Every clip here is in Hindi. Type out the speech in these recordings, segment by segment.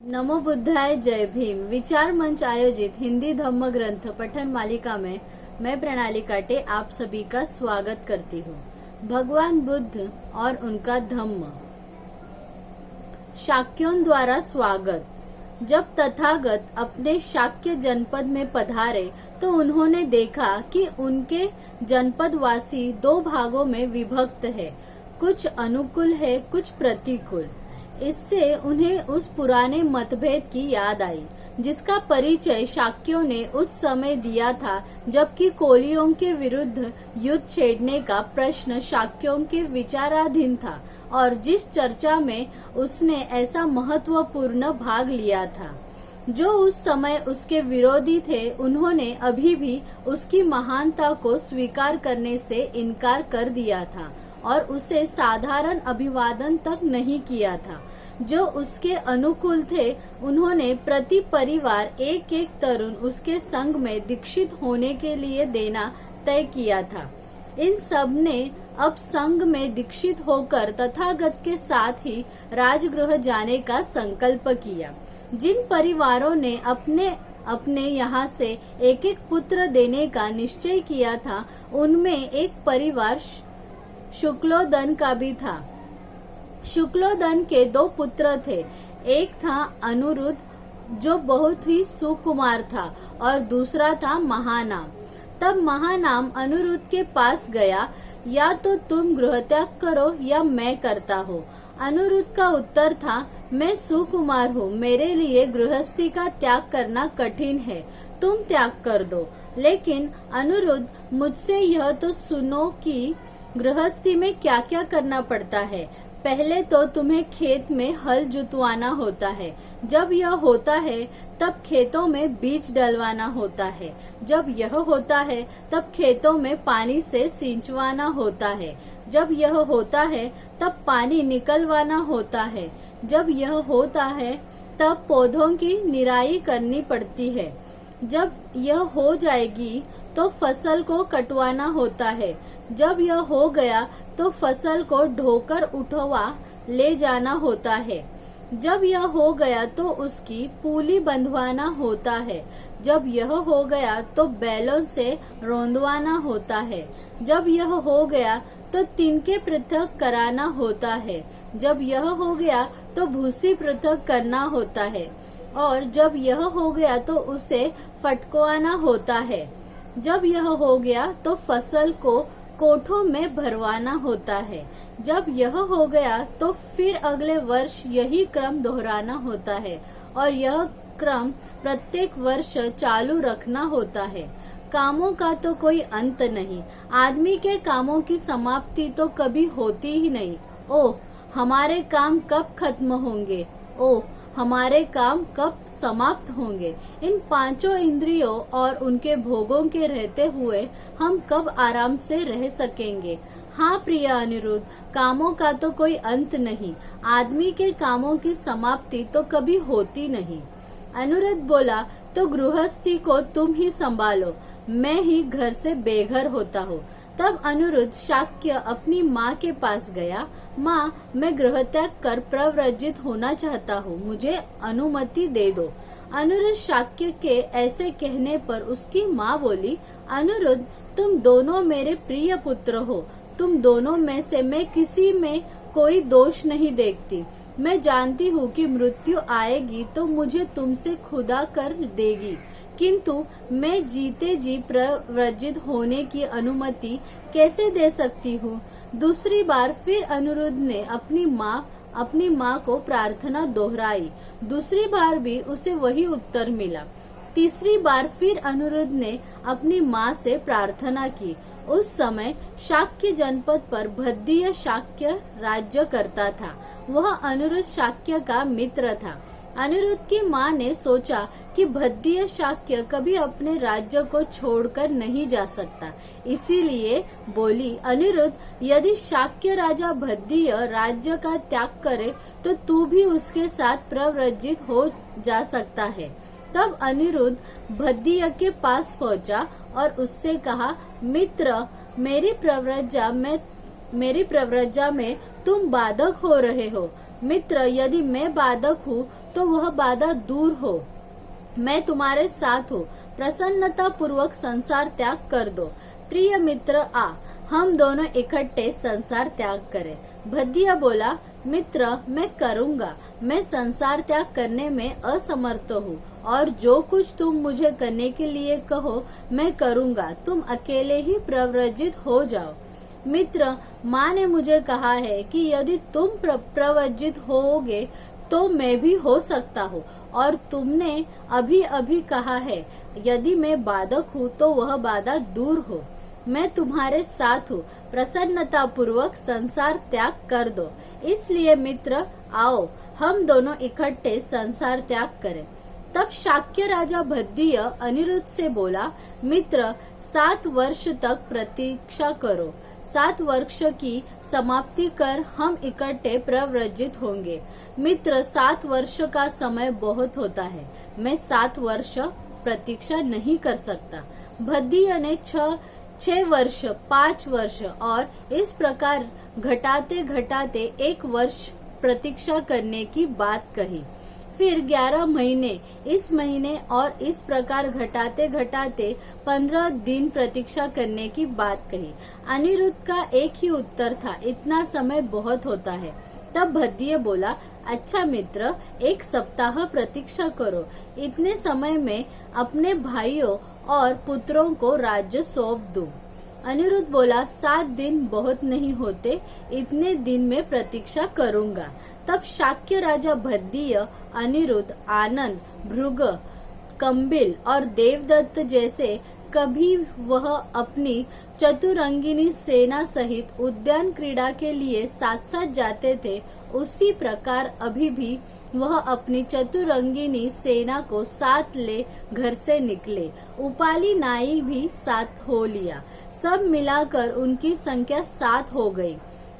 नमो बुद्धाय जय भीम विचार मंच आयोजित हिंदी धम्म ग्रंथ पठन मालिका में मैं प्रणाली काटे आप सभी का स्वागत करती हूँ। भगवान बुद्ध और उनका धम्म। शाक्यों द्वारा स्वागत। जब तथागत अपने शाक्य जनपद में पधारे तो उन्होंने देखा कि उनके जनपदवासी दो भागों में विभक्त है, कुछ अनुकूल है, कुछ प्रतिकूल। इससे उन्हें उस पुराने मतभेद की याद आई जिसका परिचय शाक्यों ने उस समय दिया था जबकि कोलियों के विरुद्ध युद्ध छेड़ने का प्रश्न शाक्यों के विचाराधीन था और जिस चर्चा में उसने ऐसा महत्वपूर्ण भाग लिया था। जो उस समय उसके विरोधी थे उन्होंने अभी भी उसकी महानता को स्वीकार करने से इनकार कर दिया था और उसे साधारण अभिवादन तक नहीं किया था। जो उसके अनुकूल थे उन्होंने प्रति परिवार एक एक तरुण उसके संग में दीक्षित होने के लिए देना तय किया था। इन सब ने अब संघ में दीक्षित होकर तथागत के साथ ही राजगृह जाने का संकल्प किया। जिन परिवारों ने अपने अपने यहाँ से एक एक पुत्र देने का निश्चय किया था उनमें एक परिवार शुक्लोदन का भी था। शुक्लोदन के दो पुत्र थे, एक था अनुरुद्ध जो बहुत ही सुकुमार था और दूसरा था महानाम। तब महानाम अनुरुद्ध के पास गया, या तो तुम गृहत्याग करो या मैं करता हूँ। अनुरुद्ध का उत्तर था, मैं सुकुमार हूँ, मेरे लिए गृहस्थी का त्याग करना कठिन है, तुम त्याग कर दो। लेकिन अनुरुद्ध, मुझसे यह तो सुनो कि गृहस्थी में क्या क्या करना पड़ता है। पहले तो तुम्हें खेत में हल जुतवाना होता है, जब यह होता है तब खेतों में बीज डलवाना होता है, जब यह होता है तब खेतों में पानी से सिंचवाना होता है, जब यह होता है तब पानी निकलवाना होता है, जब यह होता है तब पौधों की निराई करनी पड़ती है, जब यह हो जाएगी तो फसल को कटवाना होता है, जब यह हो गया तो फसल को ढोकर उठवा ले जाना होता है, जब यह हो गया तो उसकी पूली बंधवाना होता है, जब यह हो गया तो बैलों से रौंदवाना होता है, जब यह हो गया तो तिनके पृथक कराना होता है, जब यह हो गया तो भूसी पृथक करना होता है और जब यह हो गया तो उसे फटकवाना होता है, जब यह हो गया तो फसल को कोठों में भरवाना होता है, जब यह हो गया तो फिर अगले वर्ष यही क्रम दोहराना होता है और यह क्रम प्रत्येक वर्ष चालू रखना होता है। कामों का तो कोई अंत नहीं, आदमी के कामों की समाप्ति तो कभी होती ही नहीं। ओह, हमारे काम कब खत्म होंगे, ओह हमारे काम कब समाप्त होंगे। इन पांचों इंद्रियों और उनके भोगों के रहते हुए हम कब आराम से रह सकेंगे। हाँ प्रिय अनिरुद्ध, कामों का तो कोई अंत नहीं, आदमी के कामों की समाप्ति तो कभी होती नहीं। अनुरुद्ध बोला, तो गृहस्थी को तुम ही संभालो, मैं ही घर से बेघर होता हूँ। तब अनुरुद्ध शाक्य अपनी माँ के पास गया। माँ, मैं गृहत्याग कर प्रव्रजित होना चाहता हूँ, मुझे अनुमति दे दो। अनुरुद्ध शाक्य के ऐसे कहने पर उसकी माँ बोली, अनुरुद्ध, तुम दोनों मेरे प्रिय पुत्र हो, तुम दोनों में से मैं किसी में कोई दोष नहीं देखती। मैं जानती हूँ कि मृत्यु आएगी तो मुझे तुमसे खुदा कर देगी, किंतु मैं जीते जी प्रव्रजित होने की अनुमति कैसे दे सकती हूँ। दूसरी बार फिर अनुरुद्ध ने अपनी माँ को प्रार्थना दोहराई। दूसरी बार भी उसे वही उत्तर मिला। तीसरी बार फिर अनुरुद्ध ने अपनी माँ से प्रार्थना की। उस समय शाक्य जनपद पर भद्दीय शाक्य राज्य करता था। वह अनुरुद्ध शाक्य का मित्र था। अनुरुद्ध की माँ ने सोचा कि भद्दीय शाक्य कभी अपने राज्य को छोड़कर नहीं जा सकता, इसीलिए बोली, अनुरुद्ध, यदि शाक्य राजा भद्दीय राज्य का त्याग करे तो तू भी उसके साथ प्रव्रजित हो जा सकता है। तब अनुरुद्ध भद्दीय के पास पहुंचा और उससे कहा, मित्र, मेरी प्रव्रजा में तुम बाधक हो रहे हो। मित्र, यदि मैं बाधक हूँ तो वह बाधा दूर हो। मैं तुम्हारे साथ हूँ, प्रसन्नता पूर्वक संसार त्याग कर दो। प्रिय मित्र आ, हम दोनों इकट्ठे संसार त्याग करें। भद्दिया बोला, मित्र मैं करूँगा, मैं संसार त्याग करने में असमर्थ हूँ और जो कुछ तुम मुझे करने के लिए कहो मैं करूँगा, तुम अकेले ही प्रव्रजित हो जाओ। मित्र, माँ ने मुझे कहा है कि यदि तुम प्रव्रजित होगे तो मैं भी हो सकता हूँ, और तुमने अभी अभी कहा है यदि मैं बाधक हूँ तो वह बाधा दूर हो। मैं तुम्हारे साथ हूँ, प्रसन्नता पूर्वक संसार त्याग कर दो। इसलिए मित्र आओ, हम दोनों इकट्ठे संसार त्याग करें। तब शाक्य राजा भद्दिय अनिरुद्ध से बोला, मित्र 7 वर्ष तक प्रतीक्षा करो, 7 वर्ष की समाप्ति कर हम इकट्ठे प्रव्रजित होंगे। मित्र 7 वर्ष का समय बहुत होता है, मैं 7 वर्ष प्रतीक्षा नहीं कर सकता। भद्दिय ने 6 वर्ष, 5 वर्ष और इस प्रकार घटाते घटाते 1 वर्ष प्रतीक्षा करने की बात कही। फिर 11 महीने, इस महीने और इस प्रकार घटाते घटाते 15 दिन प्रतीक्षा करने की बात कही। अनिरुद्ध का एक ही उत्तर था, इतना समय बहुत होता है। तब भद्दिय बोला, अच्छा मित्र, 1 सप्ताह प्रतीक्षा करो, इतने समय में अपने भाइयों और पुत्रों को राज्य सौंप दूं। अनिरुद्ध बोला, 7 दिन बहुत नहीं होते, इतने दिन में प्रतीक्षा करूंगा। तब शाक्य राजा भद्दिय, अनिरुद्ध, आनंद, भृग, कंबिल और देवदत्त जैसे कभी वह अपनी चतुरंगिनी सेना सहित उद्यान क्रीड़ा के लिए साथ साथ जाते थे, उसी प्रकार अभी भी वह अपनी चतुरंगिनी सेना को साथ ले घर से निकले। उपाली नाई भी साथ हो लिया। सब मिलाकर उनकी संख्या 7 हो गई।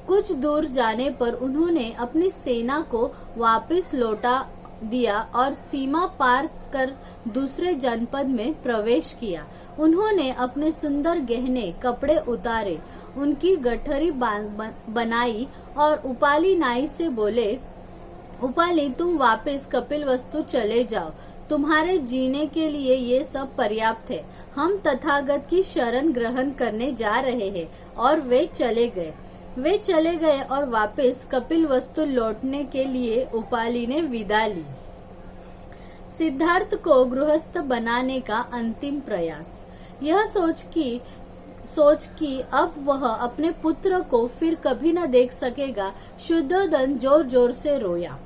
कुछ दूर जाने पर उन्होंने अपनी सेना को वापस लौटा दिया और सीमा पार कर दूसरे जनपद में प्रवेश किया। उन्होंने अपने सुंदर गहने कपड़े उतारे, उनकी गठरी बनाई और उपाली नाई से बोले, उपाली तुम वापस कपिलवस्तु चले जाओ, तुम्हारे जीने के लिए ये सब पर्याप्त है। हम तथागत की शरण ग्रहण करने जा रहे हैं। और वे चले गए और वापस कपिलवस्तु लौटने के लिए उपाली ने विदा ली। सिद्धार्थ को गृहस्थ बनाने का अंतिम प्रयास। यह सोच कि अब वह अपने पुत्र को फिर कभी न देख सकेगा, शुद्धोधन जोर जोर से रोया।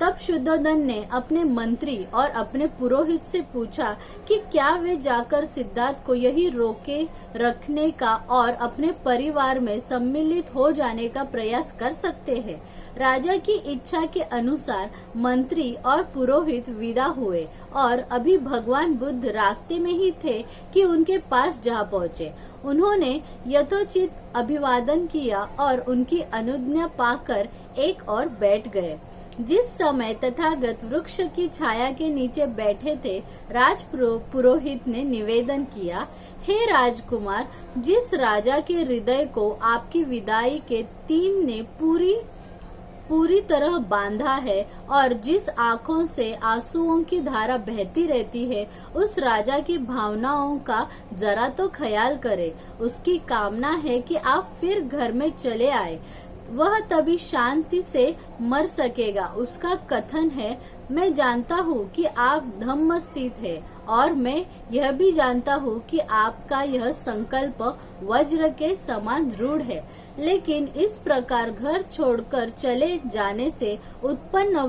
तब शुद्धोधन ने अपने मंत्री और अपने पुरोहित से पूछा कि क्या वे जाकर सिद्धार्थ को यही रोके रखने का और अपने परिवार में सम्मिलित हो जाने का प्रयास कर सकते हैं। राजा की इच्छा के अनुसार मंत्री और पुरोहित विदा हुए और अभी भगवान बुद्ध रास्ते में ही थे कि उनके पास जा पहुँचे। उन्होंने यथोचित अभिवादन किया और उनकी अनुज्ञा पाकर एक और बैठ गए। जिस समय तथागत वृक्ष की छाया के नीचे बैठे थे, पुरोहित ने निवेदन किया, हे राजकुमार, जिस राजा के हृदय को आपकी विदाई के 3 ने पूरी तरह बांधा है और जिस आँखों से आंसुओं की धारा बहती रहती है, उस राजा की भावनाओं का जरा तो ख्याल करें। उसकी कामना है कि आप फिर घर में चले आए, वह तभी शांति से मर सकेगा। उसका कथन है, मैं जानता हूँ कि आप धम्म स्थित है और मैं यह भी जानता हूँ कि आपका यह संकल्प वज्र के समान दृढ़ है, लेकिन इस प्रकार घर छोड़कर चले जाने से उत्पन्न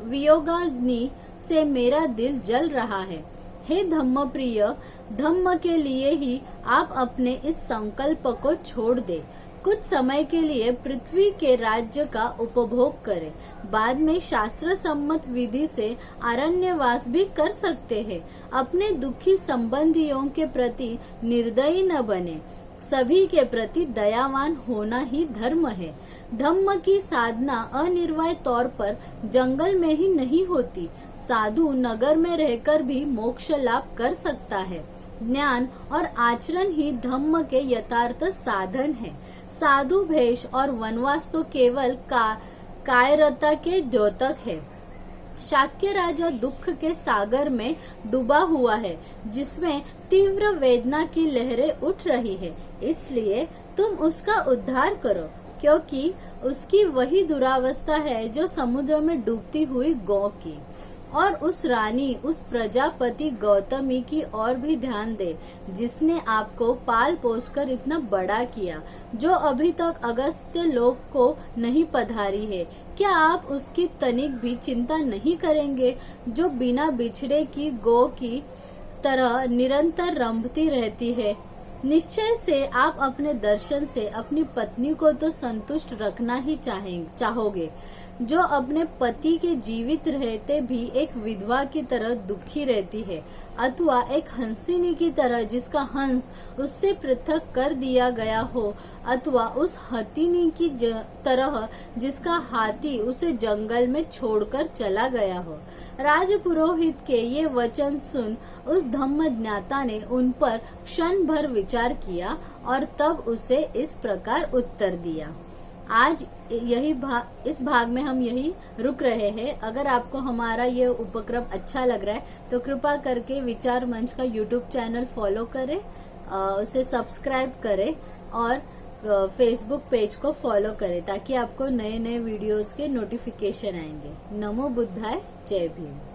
वियोगाग्नि से मेरा दिल जल रहा है। हे धम्म प्रिय, धम्म के लिए ही आप अपने इस संकल्प को छोड़ दे। कुछ समय के लिए पृथ्वी के राज्य का उपभोग करें, बाद में शास्त्र सम्मत विधि से अरण्यवास भी कर सकते हैं। अपने दुखी संबंधियों के प्रति निर्दयी न बने, सभी के प्रति दयावान होना ही धर्म है। धम्म की साधना अनिर्वाय तौर पर जंगल में ही नहीं होती, साधु नगर में रहकर भी मोक्ष लाभ कर सकता है। ज्ञान और आचरण ही धम्म के यथार्थ साधन है। साधु भेष और वनवास तो केवल कायरता के द्योतक है। शाक्य राजा दुख के सागर में डूबा हुआ है, जिसमें तीव्र वेदना की लहरें उठ रही है। इसलिए तुम उसका उद्धार करो, क्योंकि उसकी वही दुरावस्था है जो समुद्र में डूबती हुई गौ की। और उस रानी, उस प्रजापति गौतमी की ओर भी ध्यान दे, जिसने आपको पाल पोसकर इतना बड़ा किया, जो अभी तक अगस्त्य लोक को नहीं पधारी है। क्या आप उसकी तनिक भी चिंता नहीं करेंगे, जो बिना बिछड़े की गौ की तरह निरंतर रंभती रहती है? निश्चय से आप अपने दर्शन से अपनी पत्नी को तो संतुष्ट रखना ही चाहोगे, जो अपने पति के जीवित रहते भी एक विधवा की तरह दुखी रहती है, अथवा एक हंसिनी की तरह जिसका हंस उससे पृथक कर दिया गया हो, अथवा उस हथिनी की तरह जिसका हाथी उसे जंगल में छोड़कर चला गया हो। राजपुरोहित के ये वचन सुन उस धम्मज्ञाता ने उन पर क्षण भर विचार किया और तब उसे इस प्रकार उत्तर दिया। आज इस भाग में हम यही रुक रहे हैं। अगर आपको हमारा ये उपक्रम अच्छा लग रहा है तो कृपा करके विचार मंच का यूट्यूब चैनल फॉलो करें, उसे सब्सक्राइब करें और फेसबुक पेज को फॉलो करें, ताकि आपको नए नए वीडियोस के नोटिफिकेशन आएंगे। नमो बुद्धाय, जय भीम।